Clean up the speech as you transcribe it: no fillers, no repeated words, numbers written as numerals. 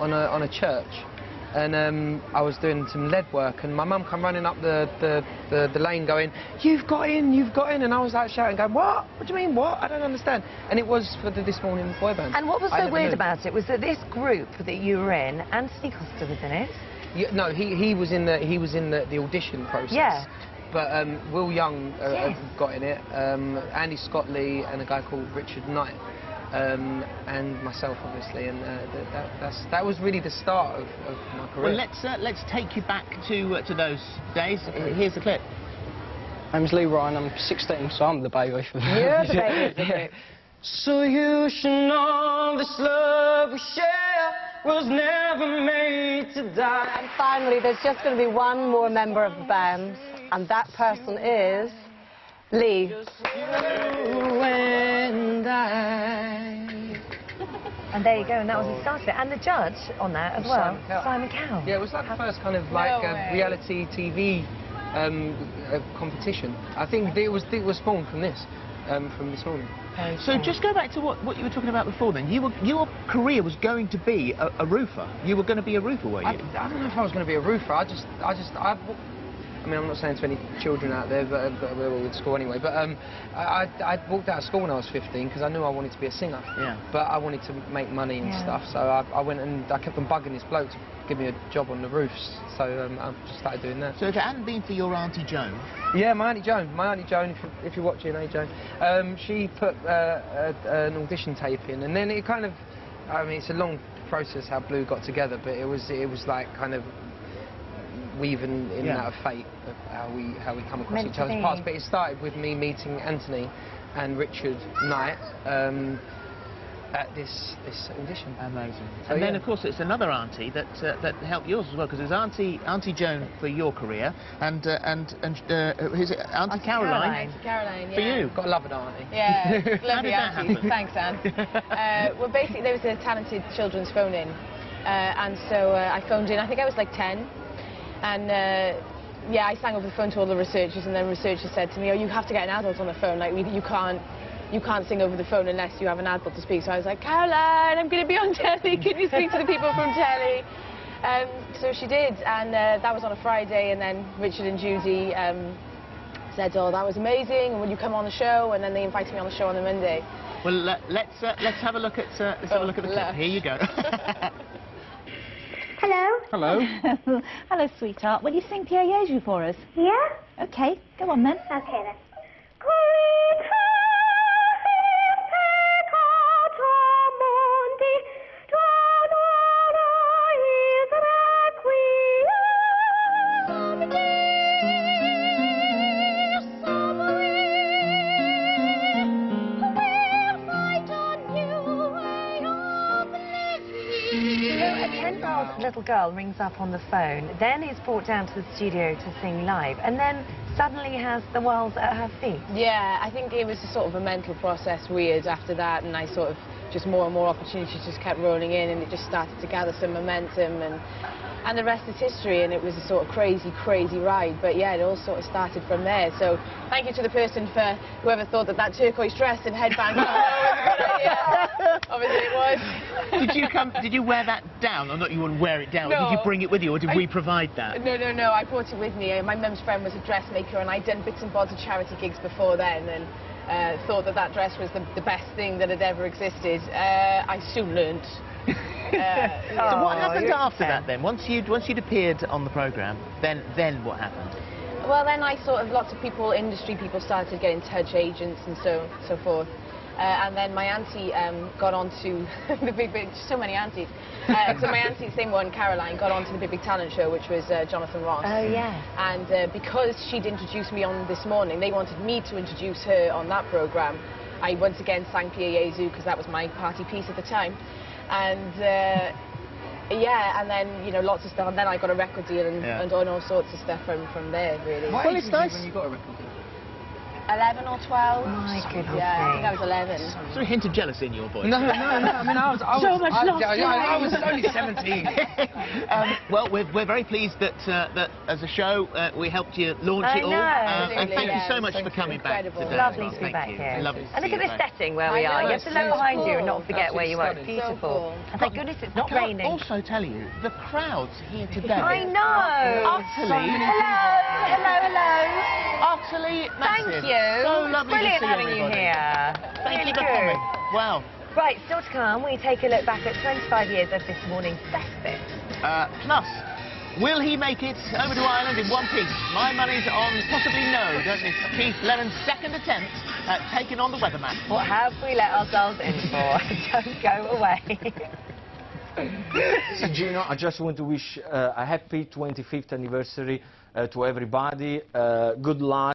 on a church, and I was doing some lead work, and my mum come running up the lane going, "You've got in, you've got in," and I was like shouting, going, "What? What do you mean, what? I don't understand." And it was for the This Morning boy band. And what was so weird about it was that this group that you were in, Anthony Costa was in it. Yeah, no, he was in the audition process. Yeah. But Will Young got in it, Andy Scott Lee and a guy called Richard Knight, and myself obviously, and that was really the start of my career. Well, let's take you back to those days. Here's the clip. My name's Lee Ryan, I'm 16, so I'm the baby. You're the baby of the group. So you should know this love we share was never made to die. And finally, there's just going to be one more member of the band, and that person is Lee. And there you go, and that was the start of it. And the judge on that as well, Simon Cowell. Yeah, it was like the first kind of like reality TV competition. I think it was spawned from this, from This Morning. So just go back to what you were talking about before then. Your career was going to be a roofer. You were going to be a roofer, were you? I don't know if I was going to be a roofer. I mean, I'm not saying to any children out there, but we're all at school anyway. But I walked out of school when I was 15 because I knew I wanted to be a singer. Yeah. But I wanted to make money and stuff, so I went and I kept on bugging this bloke to give me a job on the roofs. So I just started doing that. So if it hadn't been for your Auntie Joan? Yeah, my Auntie Joan, if you're watching, hey Joan, she put an audition tape in, and then it kind of, I mean, it's a long process how Blue got together, but it was like kind of weaving in and out of fate of how we come across each other's paths. But it started with me meeting Anthony and Richard Knight at this audition. Amazing. So and then of course it's another auntie that helped yours as well, because it was Auntie Joan for your career, and who's it, Auntie Caroline? Auntie Caroline, yeah. For you. Got to love an auntie. Yeah, lovely that auntie. Thanks, Anne. Well, basically there was a talented children's phone-in, and so I phoned in. I think I was like 10. And yeah, I sang over the phone to all the researchers, and then researchers said to me, "Oh, you have to get an adult on the phone. Like, you can't sing over the phone unless you have an adult to speak." So I was like, "Caroline, I'm going to be on telly. Can you speak to the people from telly?" So she did, and that was on a Friday. And then Richard and Judy said, "Oh, that was amazing. And will you come on the show?" And then they invited me on the show on the Monday. Well, let's have a look at the clip. Here you go. Hello. Hello. Hello, sweetheart. Will you sing Pierre Jesu for us? Yeah. OK, go on then. OK then. Little girl rings up on the phone, then is brought down to the studio to sing live, and then suddenly has the world at her feet. Yeah, I think it was a sort of a mental process weird after that, and I sort of just more and more opportunities just kept rolling in, and it just started to gather some momentum, and the rest is history, and it was a sort of crazy ride. But yeah, it all sort of started from there. So thank you to the person for whoever thought that turquoise dress and headband was a good idea. Obviously it was. Did you wear that down, or not? You wouldn't wear it down? No. Or did you bring it with you, or did we provide that? No, I brought it with me. My mum's friend was a dressmaker, and I'd done bits and bobs of charity gigs before then, and thought that dress was the best thing that had ever existed. I soon learnt. So what happened after that then? Once you'd appeared on the programme, then what happened? Well, then lots of people, industry people, started to get in touch, agents and so forth. And then my auntie got onto the big, so many aunties. So my auntie, the same one, Caroline, got onto the Big Talent Show, which was Jonathan Ross. Oh, yeah. And because she'd introduced me on This Morning, they wanted me to introduce her on that programme. I once again sang Pierre Jesu because that was my party piece at the time. And yeah, and then, you know, lots of stuff. And then I got a record deal and all sorts of stuff from there, really. What age was you when you got a record deal? 11 or 12. My goodness Yeah, I think I me. was 11. Is there a hint of jealousy in your voice? No, I mean, I was So much lost I was only 17. Well, we're very pleased that that as a show we helped you launch I it all. know. And Absolutely, thank you yeah, so it much was for coming back incredible. today. Lovely to be Thank back you. here. Lovely to And look see at you this back. setting where we I are. know, You have to it's look so behind you and cool. not forget where you are. It's Absolutely beautiful. cool. And thank goodness it's not Can I raining. also tell you, the crowds here today. I know. Utterly. Hello. Utterly massive. Thank you. So It's lovely brilliant to see having you everybody. here. Thank Really you for good. coming. Wow. Right, still to come, we take a look back at 25 years of this morning's best bit. Plus, will he make it over to Ireland in one piece? My money's on possibly no, don't miss Keith Lennon's second attempt at taking on the weatherman. What have we let ourselves in for? Don't go away. This is Gino. I just want to wish a happy 25th anniversary to everybody. Good luck.